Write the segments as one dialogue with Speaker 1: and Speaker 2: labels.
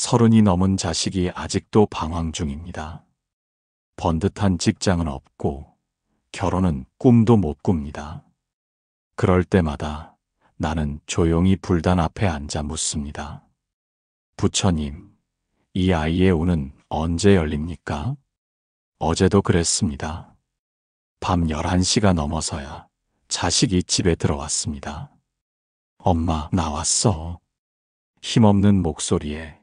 Speaker 1: 30이 넘은 자식이 아직도 방황 중입니다. 번듯한 직장은 없고 결혼은 꿈도 못 꿉니다. 그럴 때마다 나는 조용히 불단 앞에 앉아 묻습니다. 부처님, 이 아이의 운은 언제 열립니까? 어제도 그랬습니다. 밤 11시가 넘어서야 자식이 집에 들어왔습니다. 엄마, 나왔어. 힘없는 목소리에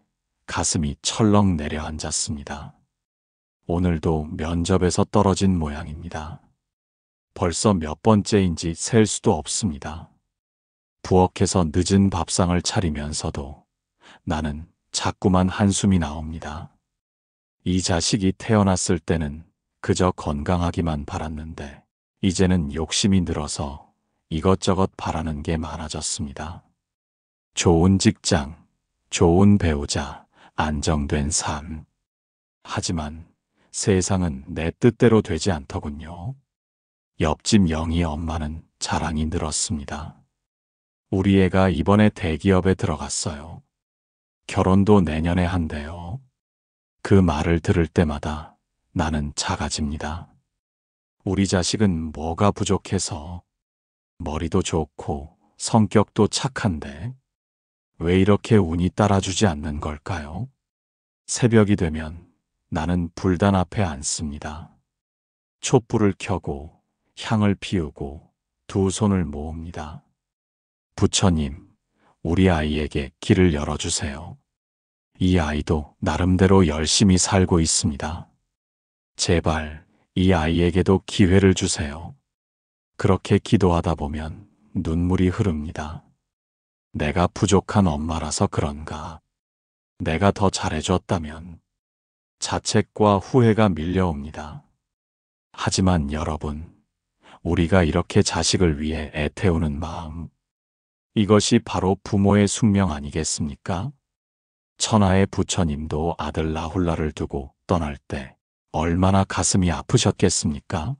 Speaker 1: 가슴이 철렁 내려앉았습니다. 오늘도 면접에서 떨어진 모양입니다. 벌써 몇 번째인지 셀 수도 없습니다. 부엌에서 늦은 밥상을 차리면서도 나는 자꾸만 한숨이 나옵니다. 이 자식이 태어났을 때는 그저 건강하기만 바랐는데 이제는 욕심이 늘어서 이것저것 바라는 게 많아졌습니다. 좋은 직장, 좋은 배우자, 안정된 삶. 하지만 세상은 내 뜻대로 되지 않더군요. 옆집 영희 엄마는 자랑이 늘었습니다. 우리 애가 이번에 대기업에 들어갔어요. 결혼도 내년에 한대요. 그 말을 들을 때마다 나는 작아집니다. 우리 자식은 뭐가 부족해서 머리도 좋고 성격도 착한데 왜 이렇게 운이 따라주지 않는 걸까요? 새벽이 되면 나는 불단 앞에 앉습니다. 촛불을 켜고 향을 피우고 두 손을 모읍니다. 부처님, 우리 아이에게 길을 열어주세요. 이 아이도 나름대로 열심히 살고 있습니다. 제발 이 아이에게도 기회를 주세요. 그렇게 기도하다 보면 눈물이 흐릅니다. 내가 부족한 엄마라서 그런가. 내가 더 잘해줬다면 자책과 후회가 밀려옵니다. 하지만 여러분, 우리가 이렇게 자식을 위해 애태우는 마음, 이것이 바로 부모의 숙명 아니겠습니까? 천하의 부처님도 아들 라훌라를 두고 떠날 때 얼마나 가슴이 아프셨겠습니까?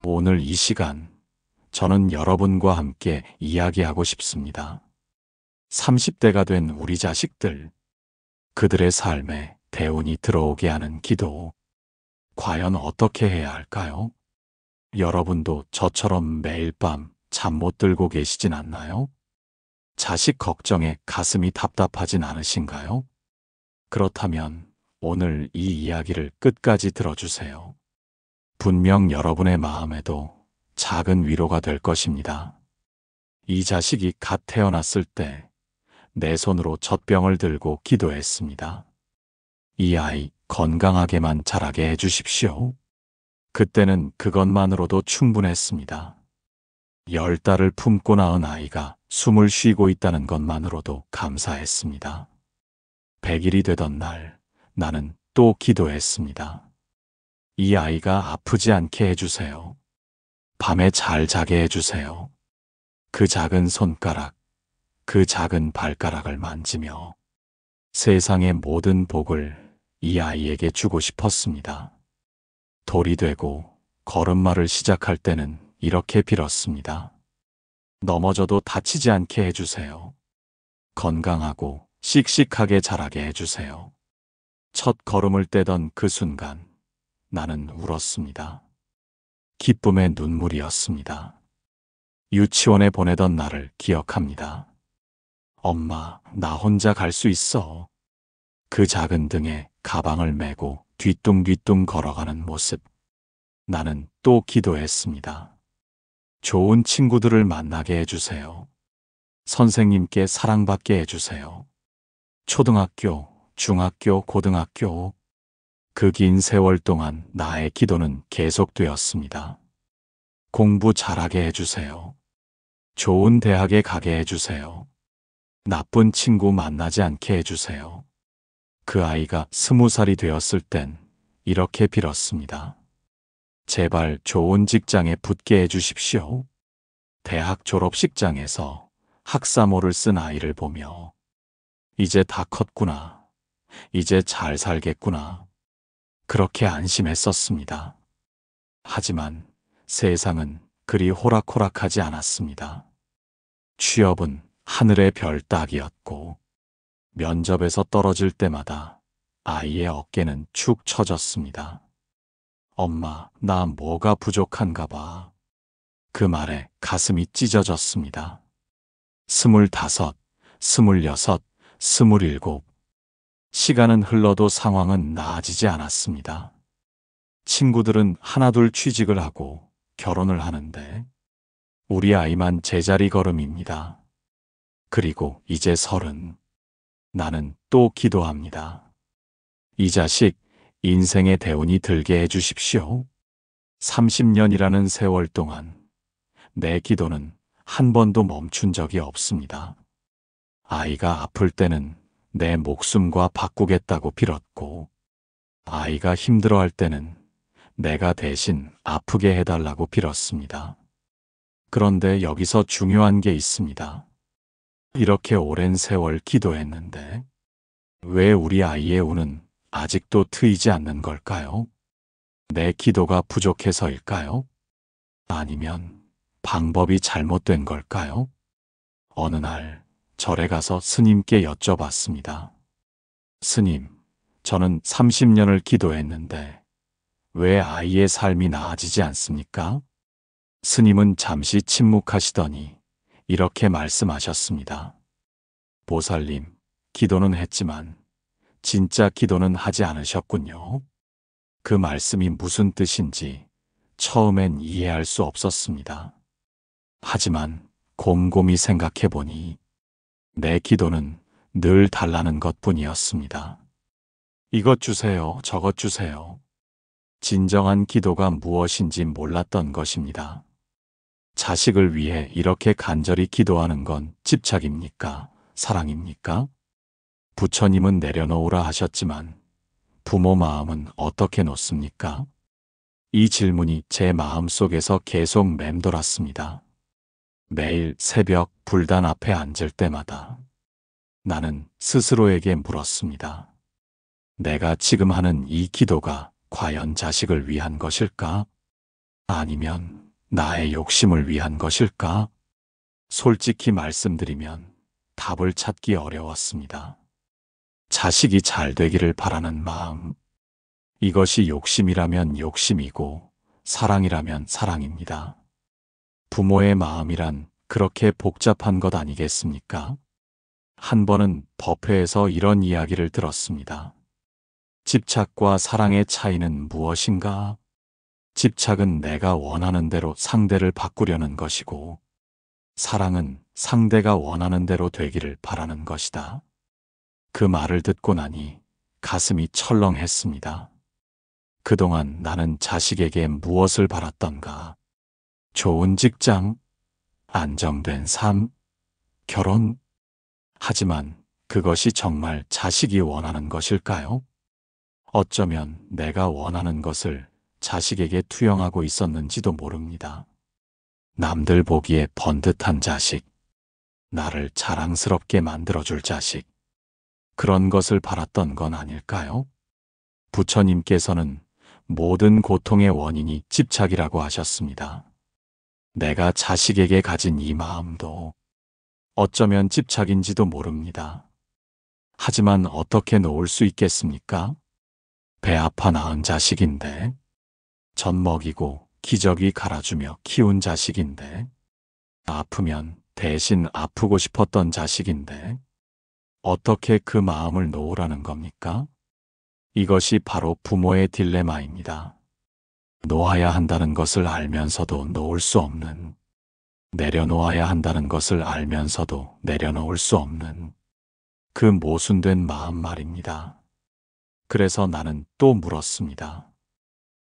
Speaker 1: 오늘 이 시간, 저는 여러분과 함께 이야기하고 싶습니다. 30대가 된 우리 자식들, 그들의 삶에 대운이 들어오게 하는 기도, 과연 어떻게 해야 할까요? 여러분도 저처럼 매일 밤 잠 못 들고 계시진 않나요? 자식 걱정에 가슴이 답답하진 않으신가요? 그렇다면 오늘 이 이야기를 끝까지 들어주세요. 분명 여러분의 마음에도 작은 위로가 될 것입니다. 이 자식이 갓 태어났을 때 내 손으로 젖병을 들고 기도했습니다. 이 아이 건강하게만 자라게 해주십시오. 그때는 그것만으로도 충분했습니다. 10달을 품고 낳은 아이가 숨을 쉬고 있다는 것만으로도 감사했습니다. 100일이 되던 날 나는 또 기도했습니다. 이 아이가 아프지 않게 해주세요. 밤에 잘 자게 해주세요. 그 작은 손가락, 그 작은 발가락을 만지며 세상의 모든 복을 이 아이에게 주고 싶었습니다. 돌이 되고 걸음마를 시작할 때는 이렇게 빌었습니다. 넘어져도 다치지 않게 해주세요. 건강하고 씩씩하게 자라게 해주세요. 첫 걸음을 떼던 그 순간 나는 울었습니다. 기쁨의 눈물이었습니다. 유치원에 보내던 날을 기억합니다. 엄마, 나 혼자 갈 수 있어. 그 작은 등에 가방을 메고 뒤뚱뒤뚱 걸어가는 모습. 나는 또 기도했습니다. 좋은 친구들을 만나게 해주세요. 선생님께 사랑받게 해주세요. 초등학교, 중학교, 고등학교. 그 긴 세월 동안 나의 기도는 계속되었습니다. 공부 잘하게 해주세요. 좋은 대학에 가게 해주세요. 나쁜 친구 만나지 않게 해주세요. 그 아이가 20살이 되었을 땐 이렇게 빌었습니다. 제발 좋은 직장에 붙게 해주십시오. 대학 졸업식장에서 학사모를 쓴 아이를 보며 이제 다 컸구나. 이제 잘 살겠구나. 그렇게 안심했었습니다. 하지만 세상은 그리 호락호락하지 않았습니다. 취업은 하늘의 별 따기였고 면접에서 떨어질 때마다 아이의 어깨는 축 처졌습니다. 엄마, 나 뭐가 부족한가 봐. 그 말에 가슴이 찢어졌습니다. 25, 26, 27. 시간은 흘러도 상황은 나아지지 않았습니다. 친구들은 하나둘 취직을 하고 결혼을 하는데 우리 아이만 제자리 걸음입니다. 그리고 이제 30. 나는 또 기도합니다. 이 자식 인생의 대운이 들게 해주십시오. 30년이라는 세월 동안 내 기도는 한 번도 멈춘 적이 없습니다. 아이가 아플 때는 내 목숨과 바꾸겠다고 빌었고, 아이가 힘들어할 때는 내가 대신 아프게 해달라고 빌었습니다. 그런데 여기서 중요한 게 있습니다. 이렇게 오랜 세월 기도했는데 왜 우리 아이의 운은 아직도 트이지 않는 걸까요? 내 기도가 부족해서일까요? 아니면 방법이 잘못된 걸까요? 어느 날 절에 가서 스님께 여쭤봤습니다. 스님, 저는 30년을 기도했는데 왜 아이의 삶이 나아지지 않습니까? 스님은 잠시 침묵하시더니 이렇게 말씀하셨습니다. 보살님, 기도는 했지만 진짜 기도는 하지 않으셨군요. 그 말씀이 무슨 뜻인지 처음엔 이해할 수 없었습니다. 하지만 곰곰이 생각해 보니 내 기도는 늘 달라는 것뿐이었습니다. 이것 주세요, 저것 주세요. 진정한 기도가 무엇인지 몰랐던 것입니다. 자식을 위해 이렇게 간절히 기도하는 건 집착입니까? 사랑입니까? 부처님은 내려놓으라 하셨지만 부모 마음은 어떻게 놓습니까? 이 질문이 제 마음속에서 계속 맴돌았습니다. 매일 새벽 불단 앞에 앉을 때마다 나는 스스로에게 물었습니다. 내가 지금 하는 이 기도가 과연 자식을 위한 것일까? 아니면 나의 욕심을 위한 것일까? 솔직히 말씀드리면 답을 찾기 어려웠습니다. 자식이 잘 되기를 바라는 마음, 이것이 욕심이라면 욕심이고 사랑이라면 사랑입니다. 부모의 마음이란 그렇게 복잡한 것 아니겠습니까? 한 번은 법회에서 이런 이야기를 들었습니다. 집착과 사랑의 차이는 무엇인가? 집착은 내가 원하는 대로 상대를 바꾸려는 것이고, 사랑은 상대가 원하는 대로 되기를 바라는 것이다. 그 말을 듣고 나니 가슴이 철렁했습니다. 그동안 나는 자식에게 무엇을 바랐던가? 좋은 직장, 안정된 삶, 결혼. 하지만 그것이 정말 자식이 원하는 것일까요? 어쩌면 내가 원하는 것을 자식에게 투영하고 있었는지도 모릅니다. 남들 보기에 번듯한 자식, 나를 자랑스럽게 만들어줄 자식, 그런 것을 바랐던 건 아닐까요? 부처님께서는 모든 고통의 원인이 집착이라고 하셨습니다. 내가 자식에게 가진 이 마음도 어쩌면 집착인지도 모릅니다. 하지만 어떻게 놓을 수 있겠습니까? 배 아파 낳은 자식인데, 젖 먹이고 기저귀 갈아주며 키운 자식인데, 아프면 대신 아프고 싶었던 자식인데, 어떻게 그 마음을 놓으라는 겁니까? 이것이 바로 부모의 딜레마입니다. 놓아야 한다는 것을 알면서도 놓을 수 없는, 내려놓아야 한다는 것을 알면서도 내려놓을 수 없는 그 모순된 마음 말입니다. 그래서 나는 또 물었습니다.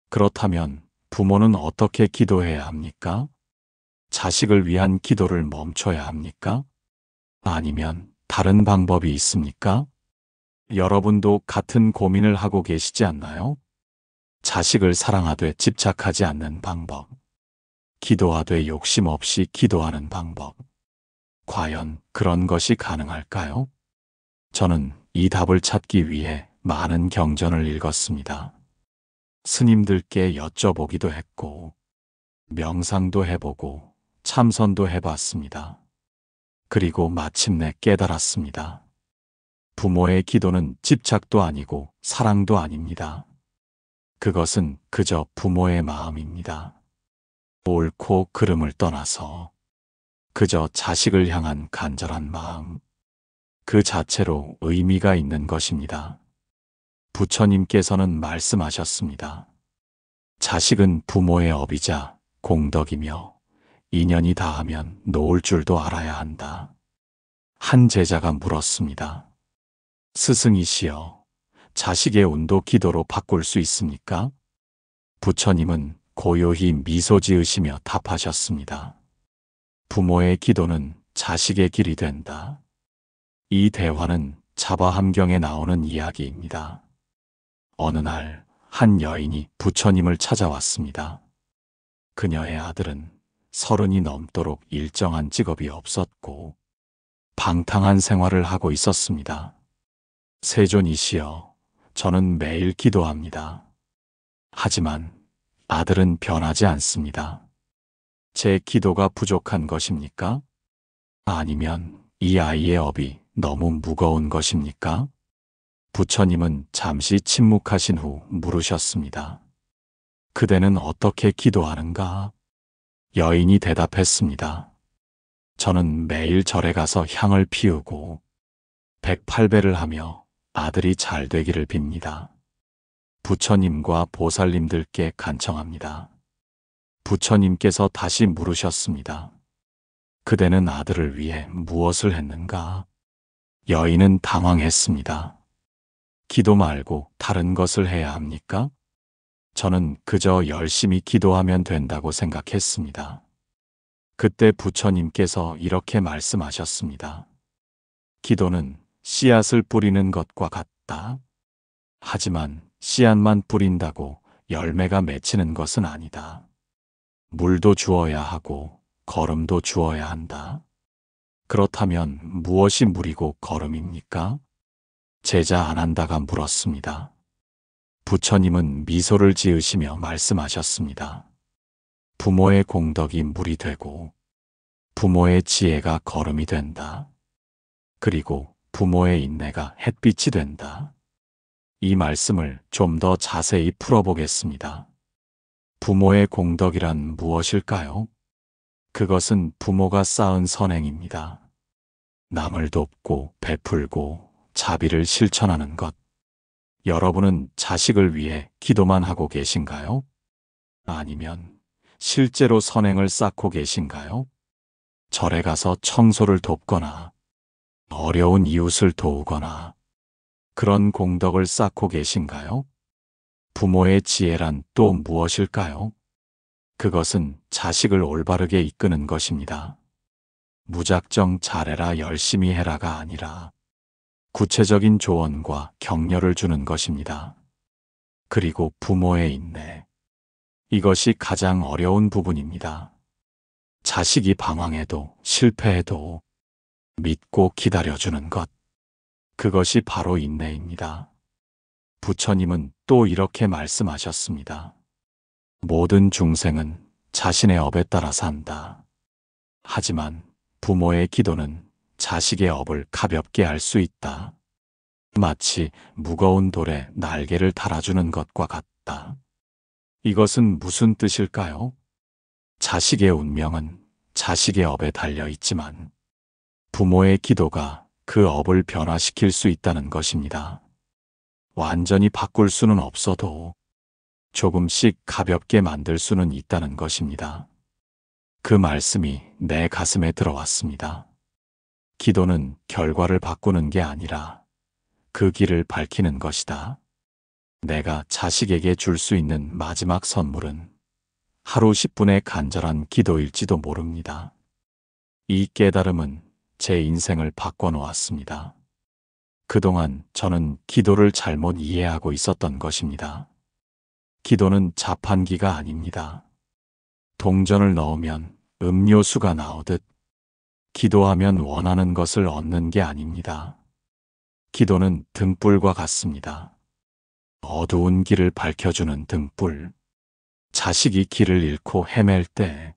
Speaker 1: 그렇다면 부모는 어떻게 기도해야 합니까? 자식을 위한 기도를 멈춰야 합니까? 아니면 다른 방법이 있습니까? 여러분도 같은 고민을 하고 계시지 않나요? 자식을 사랑하되 집착하지 않는 방법, 기도하되 욕심 없이 기도하는 방법. 과연 그런 것이 가능할까요? 저는 이 답을 찾기 위해 많은 경전을 읽었습니다. 스님들께 여쭤보기도 했고, 명상도 해보고, 참선도 해봤습니다. 그리고 마침내 깨달았습니다. 부모의 기도는 집착도 아니고 사랑도 아닙니다. 그것은 그저 부모의 마음입니다. 옳고 그름을 떠나서 그저 자식을 향한 간절한 마음, 그 자체로 의미가 있는 것입니다. 부처님께서는 말씀하셨습니다. 자식은 부모의 업이자 공덕이며 인연이 닿으면 놓을 줄도 알아야 한다. 한 제자가 물었습니다. 스승이시여, 자식의 운도 기도로 바꿀 수 있습니까? 부처님은 고요히 미소 지으시며 답하셨습니다. 부모의 기도는 자식의 길이 된다. 이 대화는 자바함경에 나오는 이야기입니다. 어느 날 한 여인이 부처님을 찾아왔습니다. 그녀의 아들은 30이 넘도록 일정한 직업이 없었고 방탕한 생활을 하고 있었습니다. 세존이시여, 저는 매일 기도합니다. 하지만 아들은 변하지 않습니다. 제 기도가 부족한 것입니까? 아니면 이 아이의 업이 너무 무거운 것입니까? 부처님은 잠시 침묵하신 후 물으셨습니다. 그대는 어떻게 기도하는가? 여인이 대답했습니다. 저는 매일 절에 가서 향을 피우고 108배를 하며 아들이 잘 되기를 빕니다. 부처님과 보살님들께 간청합니다. 부처님께서 다시 물으셨습니다. 그대는 아들을 위해 무엇을 했는가? 여인은 당황했습니다. 기도 말고 다른 것을 해야 합니까? 저는 그저 열심히 기도하면 된다고 생각했습니다. 그때 부처님께서 이렇게 말씀하셨습니다. 기도는 씨앗을 뿌리는 것과 같다. 하지만 씨앗만 뿌린다고 열매가 맺히는 것은 아니다. 물도 주어야 하고 거름도 주어야 한다. 그렇다면 무엇이 물이고 거름입니까? 제자 아난다가 물었습니다. 부처님은 미소를 지으시며 말씀하셨습니다. 부모의 공덕이 물이 되고 부모의 지혜가 거름이 된다. 그리고 부모의 인내가 햇빛이 된다. 이 말씀을 좀 더 자세히 풀어보겠습니다. 부모의 공덕이란 무엇일까요? 그것은 부모가 쌓은 선행입니다. 남을 돕고 베풀고 자비를 실천하는 것. 여러분은 자식을 위해 기도만 하고 계신가요? 아니면 실제로 선행을 쌓고 계신가요? 절에 가서 청소를 돕거나 어려운 이웃을 도우거나 그런 공덕을 쌓고 계신가요? 부모의 지혜란 또 무엇일까요? 그것은 자식을 올바르게 이끄는 것입니다. 무작정 잘해라 열심히 해라가 아니라 구체적인 조언과 격려를 주는 것입니다. 그리고 부모의 인내. 이것이 가장 어려운 부분입니다. 자식이 방황해도 실패해도 믿고 기다려주는 것. 그것이 바로 인내입니다. 부처님은 또 이렇게 말씀하셨습니다. 모든 중생은 자신의 업에 따라 산다. 하지만 부모의 기도는 자식의 업을 가볍게 할 수 있다. 마치 무거운 돌에 날개를 달아주는 것과 같다. 이것은 무슨 뜻일까요? 자식의 운명은 자식의 업에 달려 있지만 부모의 기도가 그 업을 변화시킬 수 있다는 것입니다. 완전히 바꿀 수는 없어도 조금씩 가볍게 만들 수는 있다는 것입니다. 그 말씀이 내 가슴에 들어왔습니다. 기도는 결과를 바꾸는 게 아니라 그 길을 밝히는 것이다. 내가 자식에게 줄 수 있는 마지막 선물은 하루 10분의 간절한 기도일지도 모릅니다. 이 깨달음은 제 인생을 바꿔놓았습니다. 그동안 저는 기도를 잘못 이해하고 있었던 것입니다. 기도는 자판기가 아닙니다. 동전을 넣으면 음료수가 나오듯 기도하면 원하는 것을 얻는 게 아닙니다. 기도는 등불과 같습니다. 어두운 길을 밝혀주는 등불. 자식이 길을 잃고 헤맬 때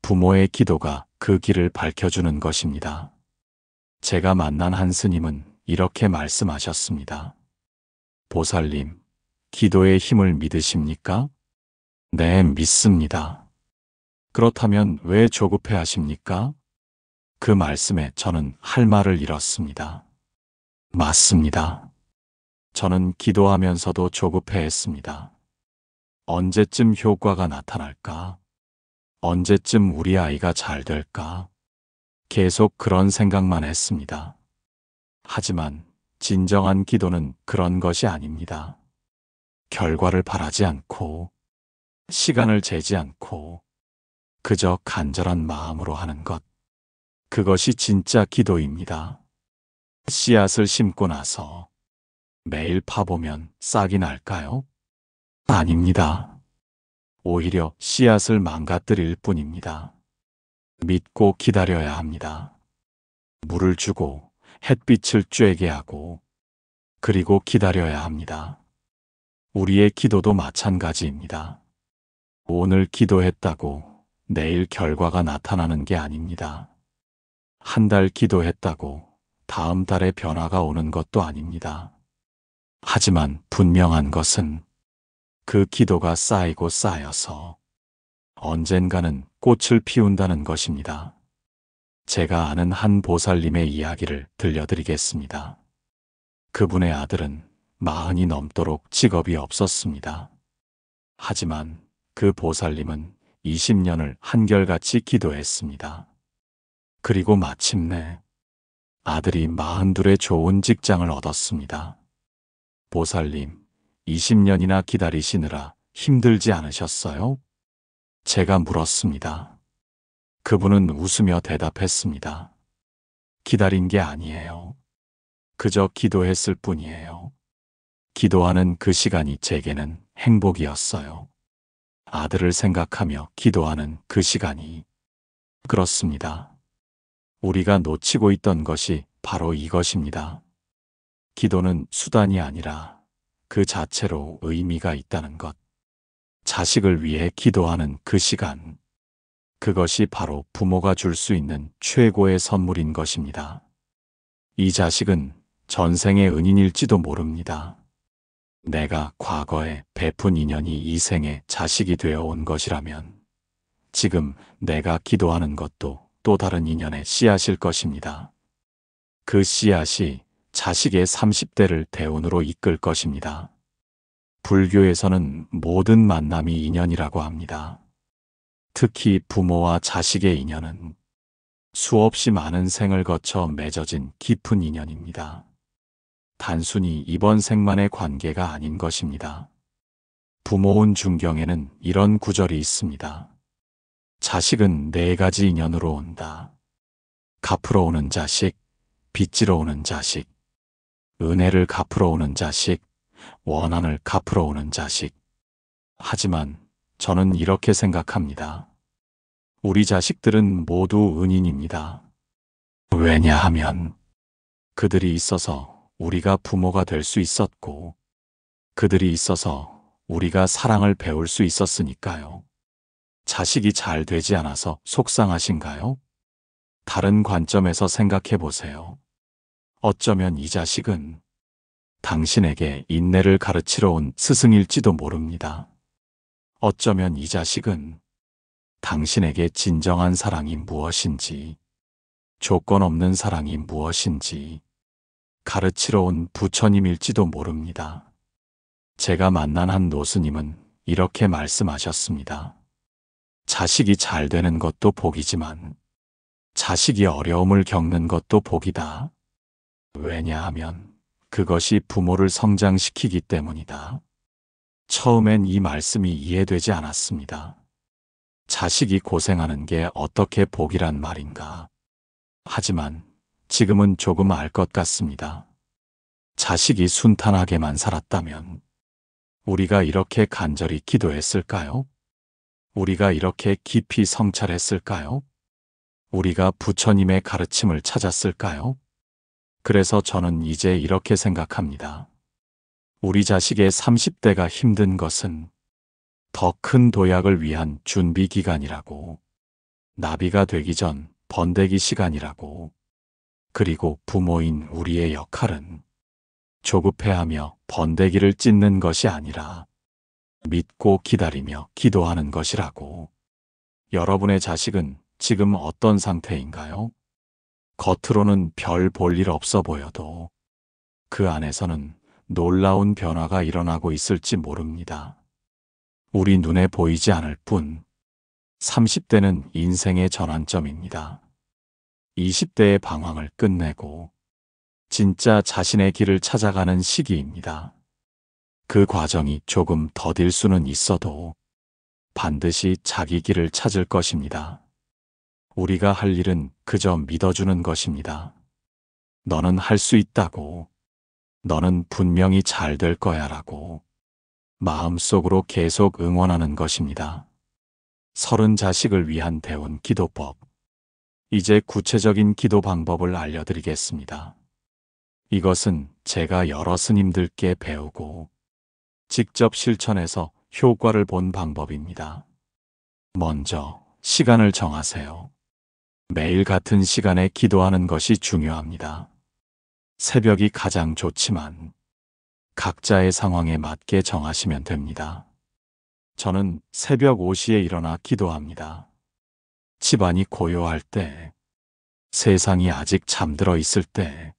Speaker 1: 부모의 기도가 그 길을 밝혀주는 것입니다. 제가 만난 한 스님은 이렇게 말씀하셨습니다. 보살님, 기도의 힘을 믿으십니까? 네, 믿습니다. 그렇다면 왜 조급해 하십니까? 그 말씀에 저는 할 말을 잃었습니다. 맞습니다. 저는 기도하면서도 조급해 했습니다. 언제쯤 효과가 나타날까? 언제쯤 우리 아이가 잘 될까? 계속 그런 생각만 했습니다. 하지만 진정한 기도는 그런 것이 아닙니다. 결과를 바라지 않고, 시간을 재지 않고, 그저 간절한 마음으로 하는 것. 그것이 진짜 기도입니다. 씨앗을 심고 나서 매일 파보면 싹이 날까요? 아닙니다. 오히려 씨앗을 망가뜨릴 뿐입니다. 믿고 기다려야 합니다. 물을 주고 햇빛을 쬐게 하고 그리고 기다려야 합니다. 우리의 기도도 마찬가지입니다. 오늘 기도했다고 내일 결과가 나타나는 게 아닙니다. 한 달 기도했다고 다음 달에 변화가 오는 것도 아닙니다. 하지만 분명한 것은 그 기도가 쌓이고 쌓여서 언젠가는 꽃을 피운다는 것입니다. 제가 아는 한 보살님의 이야기를 들려드리겠습니다. 그분의 아들은 40이 넘도록 직업이 없었습니다. 하지만 그 보살님은 20년을 한결같이 기도했습니다. 그리고 마침내 아들이 42의 좋은 직장을 얻었습니다. 보살님, 20년이나 기다리시느라 힘들지 않으셨어요? 제가 물었습니다. 그분은 웃으며 대답했습니다. 기다린 게 아니에요. 그저 기도했을 뿐이에요. 기도하는 그 시간이 제게는 행복이었어요. 아들을 생각하며 기도하는 그 시간이. 그렇습니다. 우리가 놓치고 있던 것이 바로 이것입니다. 기도는 수단이 아니라 그 자체로 의미가 있다는 것. 자식을 위해 기도하는 그 시간. 그것이 바로 부모가 줄 수 있는 최고의 선물인 것입니다. 이 자식은 전생의 은인일지도 모릅니다. 내가 과거에 베푼 인연이 이 생에 자식이 되어 온 것이라면 지금 내가 기도하는 것도 또 다른 인연의 씨앗일 것입니다. 그 씨앗이 자식의 30대를 대운으로 이끌 것입니다. 불교에서는 모든 만남이 인연이라고 합니다. 특히 부모와 자식의 인연은 수없이 많은 생을 거쳐 맺어진 깊은 인연입니다. 단순히 이번 생만의 관계가 아닌 것입니다. 부모운 중경에는 이런 구절이 있습니다. 자식은 4가지 인연으로 온다. 갚으러 오는 자식, 빚지러 오는 자식, 은혜를 갚으러 오는 자식, 원한을 갚으러 오는 자식. 하지만 저는 이렇게 생각합니다. 우리 자식들은 모두 은인입니다. 왜냐하면 그들이 있어서 우리가 부모가 될 수 있었고, 그들이 있어서 우리가 사랑을 배울 수 있었으니까요. 자식이 잘 되지 않아서 속상하신가요? 다른 관점에서 생각해 보세요. 어쩌면 이 자식은 당신에게 인내를 가르치러 온 스승일지도 모릅니다. 어쩌면 이 자식은 당신에게 진정한 사랑이 무엇인지, 조건 없는 사랑이 무엇인지 가르치러 온 부처님일지도 모릅니다. 제가 만난 한 노스님은 이렇게 말씀하셨습니다. 자식이 잘 되는 것도 복이지만 자식이 어려움을 겪는 것도 복이다. 왜냐하면 그것이 부모를 성장시키기 때문이다. 처음엔 이 말씀이 이해되지 않았습니다. 자식이 고생하는 게 어떻게 복이란 말인가. 하지만 지금은 조금 알 것 같습니다. 자식이 순탄하게만 살았다면 우리가 이렇게 간절히 기도했을까요? 우리가 이렇게 깊이 성찰했을까요? 우리가 부처님의 가르침을 찾았을까요? 그래서 저는 이제 이렇게 생각합니다. 우리 자식의 30대가 힘든 것은 더 큰 도약을 위한 준비 기간이라고, 나비가 되기 전 번데기 시간이라고, 그리고 부모인 우리의 역할은 조급해하며 번데기를 찢는 것이 아니라 믿고 기다리며 기도하는 것이라고. 여러분의 자식은 지금 어떤 상태인가요? 겉으로는 별 볼 일 없어 보여도 그 안에서는 놀라운 변화가 일어나고 있을지 모릅니다. 우리 눈에 보이지 않을 뿐 30대는 인생의 전환점입니다. 20대의 방황을 끝내고 진짜 자신의 길을 찾아가는 시기입니다. 그 과정이 조금 더딜 수는 있어도 반드시 자기 길을 찾을 것입니다. 우리가 할 일은 그저 믿어주는 것입니다. 너는 할 수 있다고, 너는 분명히 잘 될 거야 라고 마음속으로 계속 응원하는 것입니다. 30 자식을 위한 대원 기도법. 이제 구체적인 기도 방법을 알려드리겠습니다. 이것은 제가 여러 스님들께 배우고 직접 실천해서 효과를 본 방법입니다. 먼저 시간을 정하세요. 매일 같은 시간에 기도하는 것이 중요합니다. 새벽이 가장 좋지만 각자의 상황에 맞게 정하시면 됩니다. 저는 새벽 5시에 일어나 기도합니다. 집안이 고요할 때, 세상이 아직 잠들어 있을 때,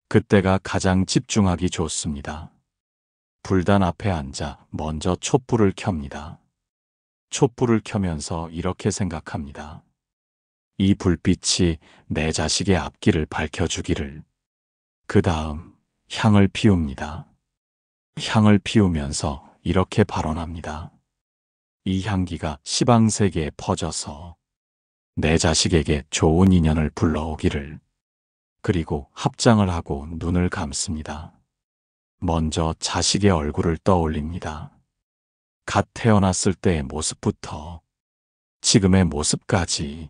Speaker 1: 그때가 가장 집중하기 좋습니다. 불단 앞에 앉아 먼저 촛불을 켭니다. 촛불을 켜면서 이렇게 생각합니다. 이 불빛이 내 자식의 앞길을 밝혀주기를. 그 다음 향을 피웁니다. 향을 피우면서 이렇게 발언합니다. 이 향기가 시방세계에 퍼져서 내 자식에게 좋은 인연을 불러오기를. 그리고 합장을 하고 눈을 감습니다. 먼저 자식의 얼굴을 떠올립니다. 갓 태어났을 때의 모습부터 지금의 모습까지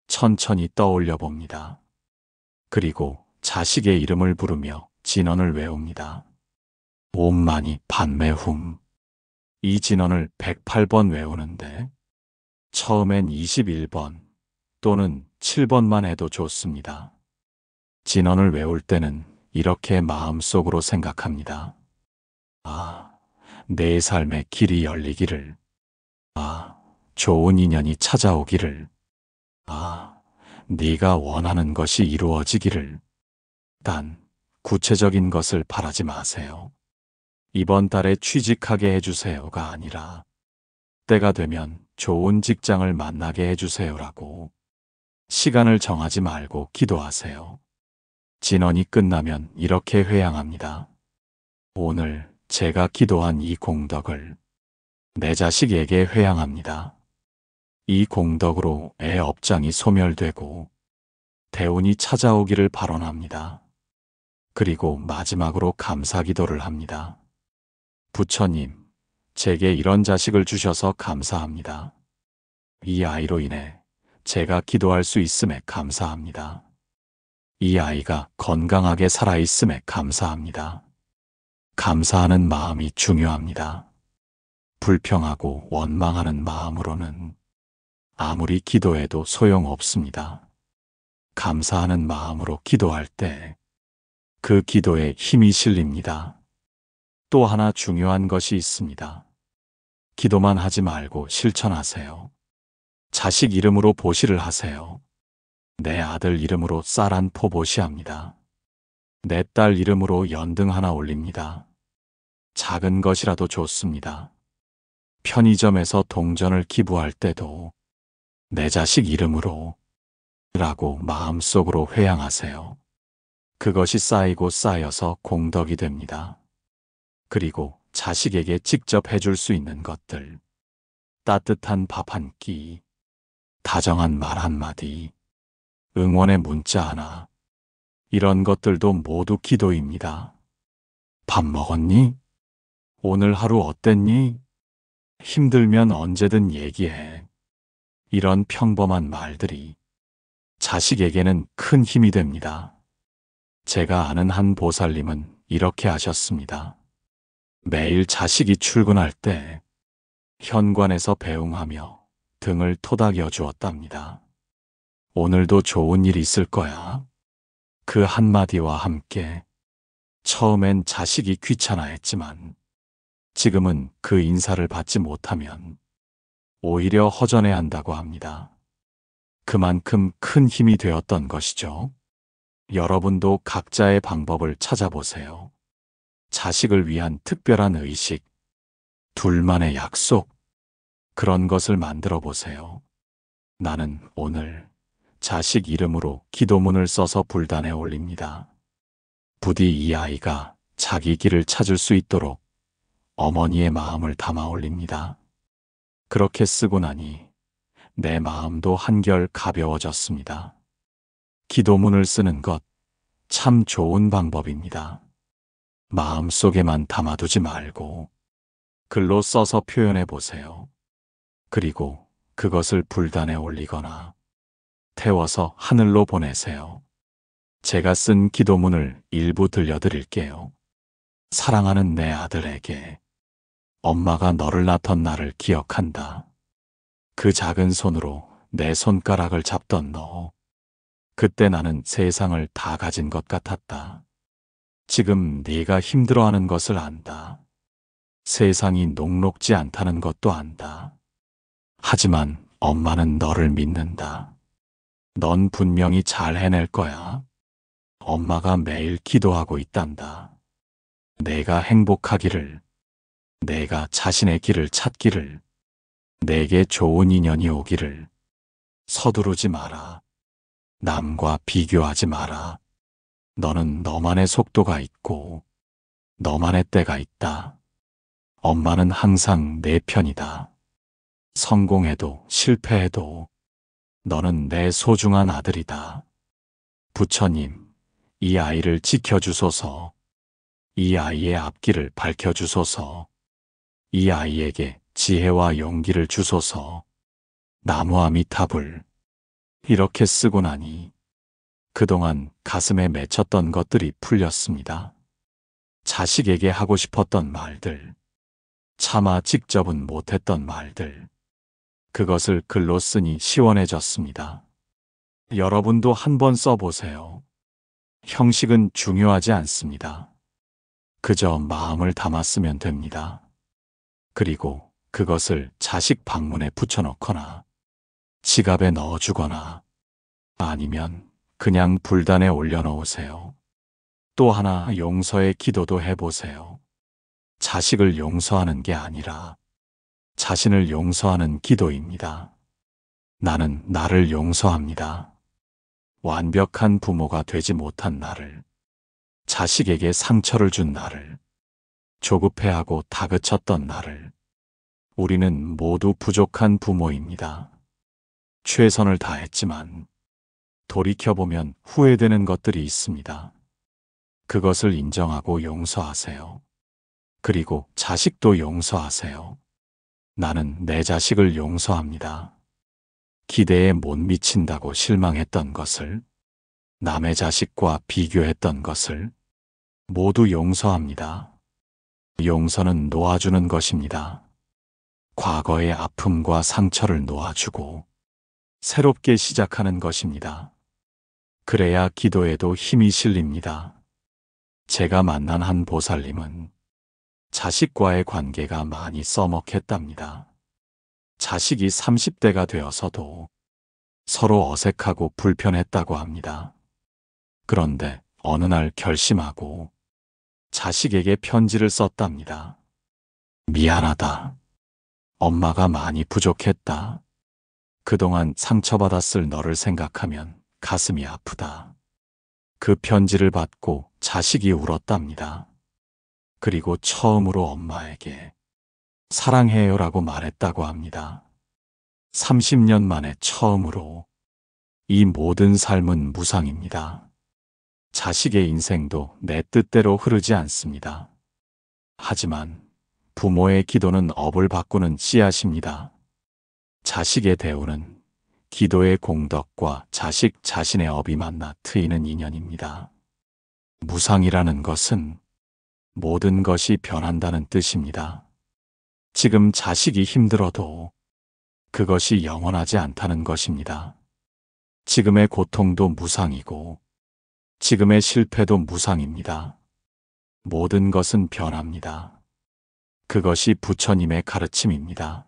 Speaker 1: 천천히 떠올려 봅니다. 그리고 자식의 이름을 부르며 진언을 외웁니다. 옴마니 판매훔. 이 진언을 108번 외우는데 처음엔 21번 또는 7번만 해도 좋습니다. 진언을 외울 때는 이렇게 마음속으로 생각합니다. 아, 내 삶의 길이 열리기를. 아, 좋은 인연이 찾아오기를. 아, 네가 원하는 것이 이루어지기를. 단, 구체적인 것을 바라지 마세요. 이번 달에 취직하게 해주세요가 아니라 때가 되면 좋은 직장을 만나게 해주세요라고. 시간을 정하지 말고 기도하세요. 진언이 끝나면 이렇게 회양합니다. 오늘 제가 기도한 이 공덕을 내 자식에게 회양합니다. 이 공덕으로 애 업장이 소멸되고 대운이 찾아오기를 발언합니다. 그리고 마지막으로 감사기도를 합니다. 부처님, 제게 이런 자식을 주셔서 감사합니다. 이 아이로 인해 제가 기도할 수 있음에 감사합니다. 이 아이가 건강하게 살아있음에 감사합니다. 감사하는 마음이 중요합니다. 불평하고 원망하는 마음으로는 아무리 기도해도 소용없습니다. 감사하는 마음으로 기도할 때 그 기도에 힘이 실립니다. 또 하나 중요한 것이 있습니다. 기도만 하지 말고 실천하세요. 자식 이름으로 보시를 하세요. 내 아들 이름으로 쌀 한 포 보시합니다. 내 딸 이름으로 연등 하나 올립니다. 작은 것이라도 좋습니다. 편의점에서 동전을 기부할 때도 내 자식 이름으로 라고 마음속으로 회양하세요. 그것이 쌓이고 쌓여서 공덕이 됩니다. 그리고 자식에게 직접 해줄 수 있는 것들, 따뜻한 밥 한 끼, 다정한 말 한마디, 응원의 문자 하나, 이런 것들도 모두 기도입니다. 밥 먹었니? 오늘 하루 어땠니? 힘들면 언제든 얘기해. 이런 평범한 말들이 자식에게는 큰 힘이 됩니다. 제가 아는 한 보살님은 이렇게 하셨습니다. 매일 자식이 출근할 때 현관에서 배웅하며 등을 토닥여 주었답니다. 오늘도 좋은 일 있을 거야. 그 한마디와 함께 처음엔 자식이 귀찮아했지만 지금은 그 인사를 받지 못하면 오히려 허전해한다고 합니다. 그만큼 큰 힘이 되었던 것이죠. 여러분도 각자의 방법을 찾아보세요. 자식을 위한 특별한 의식, 둘만의 약속, 그런 것을 만들어 보세요. 나는 오늘 자식 이름으로 기도문을 써서 불단에 올립니다. 부디 이 아이가 자기 길을 찾을 수 있도록 어머니의 마음을 담아 올립니다. 그렇게 쓰고 나니 내 마음도 한결 가벼워졌습니다. 기도문을 쓰는 것 참 좋은 방법입니다. 마음속에만 담아두지 말고 글로 써서 표현해 보세요. 그리고 그것을 불단에 올리거나 태워서 하늘로 보내세요. 제가 쓴 기도문을 일부 들려드릴게요. 사랑하는 내 아들에게 엄마가 너를 낳던 날을 기억한다. 그 작은 손으로 내 손가락을 잡던 너. 그때 나는 세상을 다 가진 것 같았다. 지금 네가 힘들어하는 것을 안다. 세상이 녹록지 않다는 것도 안다. 하지만 엄마는 너를 믿는다. 넌 분명히 잘 해낼 거야. 엄마가 매일 기도하고 있단다. 내가 행복하기를, 내가 자신의 길을 찾기를, 내게 좋은 인연이 오기를. 서두르지 마라. 남과 비교하지 마라. 너는 너만의 속도가 있고 너만의 때가 있다. 엄마는 항상 내 편이다. 성공해도 실패해도 너는 내 소중한 아들이다. 부처님, 이 아이를 지켜주소서. 이 아이의 앞길을 밝혀주소서. 이 아이에게 지혜와 용기를 주소서. 나무아미타불. 이렇게 쓰고 나니 그동안 가슴에 맺혔던 것들이 풀렸습니다. 자식에게 하고 싶었던 말들, 차마 직접은 못했던 말들, 그것을 글로 쓰니 시원해졌습니다. 여러분도 한번 써보세요. 형식은 중요하지 않습니다. 그저 마음을 담았으면 됩니다. 그리고 그것을 자식 방문에 붙여놓거나 지갑에 넣어주거나 아니면 그냥 불단에 올려놓으세요. 또 하나 용서의 기도도 해보세요. 자식을 용서하는 게 아니라 자신을 용서하는 기도입니다. 나는 나를 용서합니다. 완벽한 부모가 되지 못한 나를, 자식에게 상처를 준 나를, 조급해하고 다그쳤던 나를. 우리는 모두 부족한 부모입니다. 최선을 다했지만 돌이켜보면 후회되는 것들이 있습니다. 그것을 인정하고 용서하세요. 그리고 자식도 용서하세요. 나는 내 자식을 용서합니다. 기대에 못 미친다고 실망했던 것을, 남의 자식과 비교했던 것을 모두 용서합니다. 용서는 놓아주는 것입니다. 과거의 아픔과 상처를 놓아주고 새롭게 시작하는 것입니다. 그래야 기도에도 힘이 실립니다. 제가 만난 한 보살님은 자식과의 관계가 많이 써먹했답니다. 자식이 30대가 되어서도 서로 어색하고 불편했다고 합니다. 그런데 어느 날 결심하고 자식에게 편지를 썼답니다. 미안하다. 엄마가 많이 부족했다. 그동안 상처받았을 너를 생각하면 가슴이 아프다. 그 편지를 받고 자식이 울었답니다. 그리고 처음으로 엄마에게 사랑해요라고 말했다고 합니다. 30년 만에 처음으로. 이 모든 삶은 무상입니다. 자식의 인생도 내 뜻대로 흐르지 않습니다. 하지만 부모의 기도는 업을 바꾸는 씨앗입니다. 자식의 대우는 기도의 공덕과 자식 자신의 업이 만나 트이는 인연입니다. 무상이라는 것은 모든 것이 변한다는 뜻입니다. 지금 자식이 힘들어도 그것이 영원하지 않다는 것입니다. 지금의 고통도 무상이고 지금의 실패도 무상입니다. 모든 것은 변합니다. 그것이 부처님의 가르침입니다.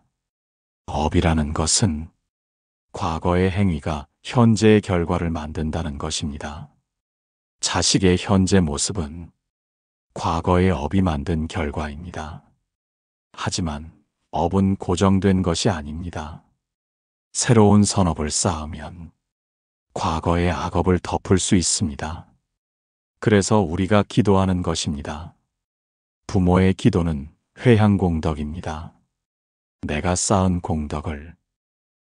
Speaker 1: 업이라는 것은 과거의 행위가 현재의 결과를 만든다는 것입니다. 자식의 현재 모습은 과거의 업이 만든 결과입니다. 하지만 업은 고정된 것이 아닙니다. 새로운 선업을 쌓으면 과거의 악업을 덮을 수 있습니다. 그래서 우리가 기도하는 것입니다. 부모의 기도는 회향공덕입니다. 내가 쌓은 공덕을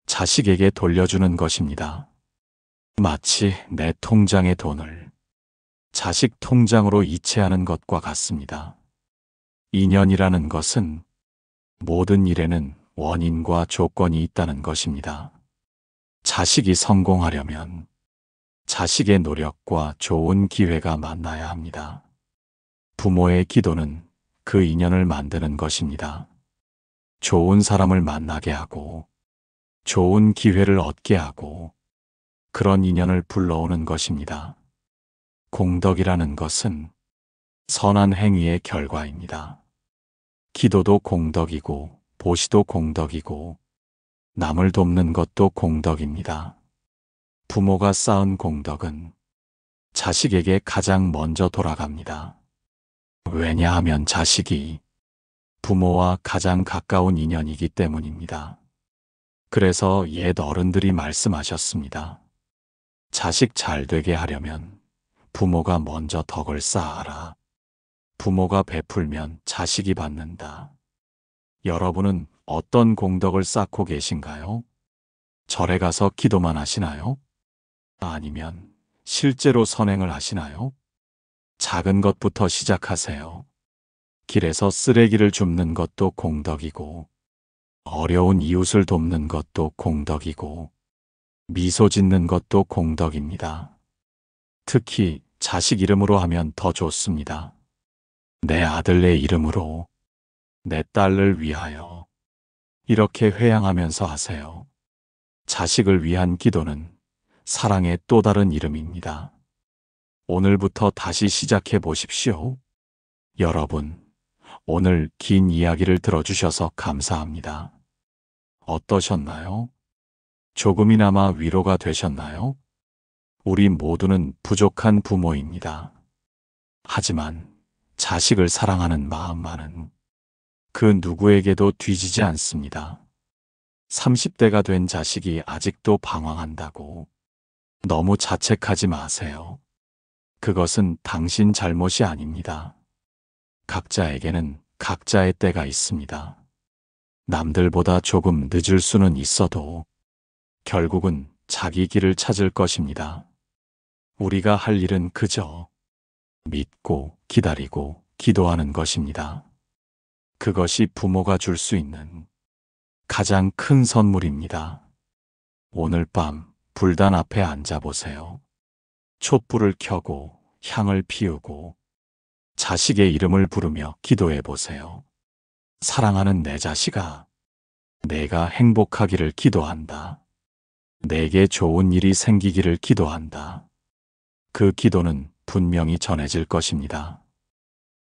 Speaker 1: 자식에게 돌려주는 것입니다. 마치 내 통장의 돈을 자식 통장으로 이체하는 것과 같습니다. 인연이라는 것은 모든 일에는 원인과 조건이 있다는 것입니다. 자식이 성공하려면 자식의 노력과 좋은 기회가 만나야 합니다. 부모의 기도는 그 인연을 만드는 것입니다. 좋은 사람을 만나게 하고 좋은 기회를 얻게 하고 그런 인연을 불러오는 것입니다. 공덕이라는 것은 선한 행위의 결과입니다. 기도도 공덕이고 보시도 공덕이고 남을 돕는 것도 공덕입니다. 부모가 쌓은 공덕은 자식에게 가장 먼저 돌아갑니다. 왜냐하면 자식이 부모와 가장 가까운 인연이기 때문입니다. 그래서 옛 어른들이 말씀하셨습니다. 자식 잘 되게 하려면 부모가 먼저 덕을 쌓아라. 부모가 베풀면 자식이 받는다. 여러분은 어떤 공덕을 쌓고 계신가요? 절에 가서 기도만 하시나요? 아니면 실제로 선행을 하시나요? 작은 것부터 시작하세요. 길에서 쓰레기를 줍는 것도 공덕이고, 어려운 이웃을 돕는 것도 공덕이고, 미소 짓는 것도 공덕입니다. 특히 자식 이름으로 하면 더 좋습니다. 내 아들의 이름으로, 내 딸을 위하여 이렇게 회향하면서 하세요. 자식을 위한 기도는 사랑의 또 다른 이름입니다. 오늘부터 다시 시작해 보십시오. 여러분, 오늘 긴 이야기를 들어주셔서 감사합니다. 어떠셨나요? 조금이나마 위로가 되셨나요? 우리 모두는 부족한 부모입니다. 하지만 자식을 사랑하는 마음만은 그 누구에게도 뒤지지 않습니다. 30대가 된 자식이 아직도 방황한다고 너무 자책하지 마세요. 그것은 당신 잘못이 아닙니다. 각자에게는 각자의 때가 있습니다. 남들보다 조금 늦을 수는 있어도 결국은 자기 길을 찾을 것입니다. 우리가 할 일은 그저 믿고 기다리고 기도하는 것입니다. 그것이 부모가 줄 수 있는 가장 큰 선물입니다. 오늘 밤 불단 앞에 앉아보세요. 촛불을 켜고 향을 피우고 자식의 이름을 부르며 기도해 보세요. 사랑하는 내 자식아, 내가 행복하기를 기도한다. 내게 좋은 일이 생기기를 기도한다. 그 기도는 분명히 전해질 것입니다.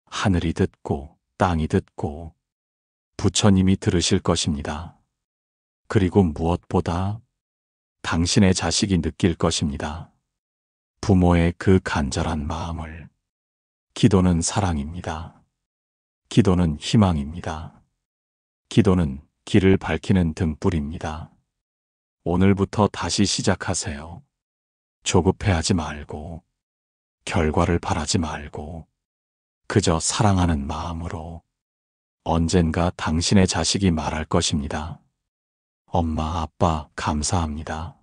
Speaker 1: 하늘이 듣고 땅이 듣고 부처님이 들으실 것입니다. 그리고 무엇보다 당신의 자식이 느낄 것입니다. 부모의 그 간절한 마음을. 기도는 사랑입니다. 기도는 희망입니다. 기도는 길을 밝히는 등불입니다. 오늘부터 다시 시작하세요. 조급해하지 말고 결과를 바라지 말고 그저 사랑하는 마음으로 언젠가 당신의 자식이 말할 것입니다. 엄마, 아빠, 감사합니다.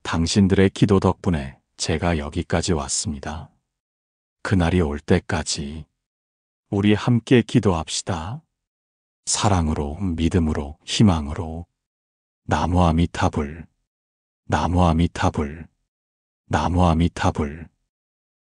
Speaker 1: 당신들의 기도 덕분에 제가 여기까지 왔습니다. 그날이 올 때까지 우리 함께 기도합시다. 사랑으로, 믿음으로, 희망으로. 나무 아미타불, 나무 아미타불, 나무 아미타불.